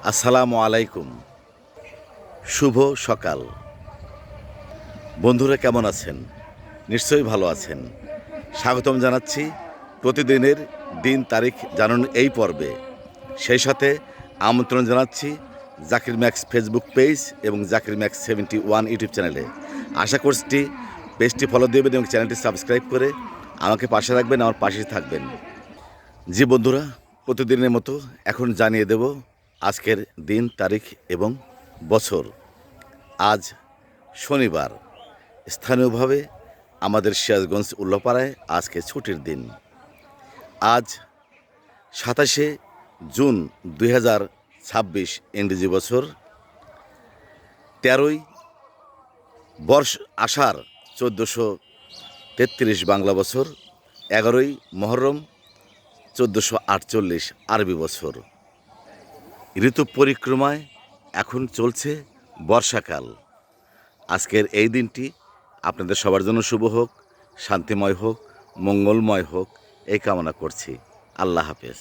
আসসালামু আলাইকুম। শুভ সকাল। বন্ধুরা কেমন আছেন? নিশ্চয়ই ভালো আছেন। স্বাগতম জানাচ্ছি প্রতিদিনের দিন তারিখ জানুন এই পর্বে। সেই সাথে আমন্ত্রণ জানাচ্ছি জাকির ম্যাক্স ফেসবুক পেজ এবং জাকির ম্যাক্স 71 ইউটিউব চ্যানেলে। আশা করছি পেজটি ফলো দেবেন এবং চ্যানেলটি সাবস্ক্রাইব করে আমাকে পাশে রাখবেন, আমার পাশে থাকবেন। জি বন্ধুরা, প্রতিদিনের মতো এখন জানিয়ে দেব আজকের দিন তারিখ এবং বছর। আজ শনিবার। স্থানীয়ভাবে আমাদের সিরাজগঞ্জ উল্লাপাড়ায় আজকে ছুটির দিন। আজ 27শে জুন 2026 ইংরেজি বছর, 13ই আষাঢ় 1433 বাংলা বছর, 11ই মহরম 1448 আরবি বছর। ঋতু পরিক্রমায় এখন চলছে বর্ষাকাল। আজকের এই দিনটি আপনাদের সবার জন্য শুভ হোক, শান্তিময় হোক, মঙ্গলময় হোক, এই কামনা করছি। আল্লাহ হাফেজ।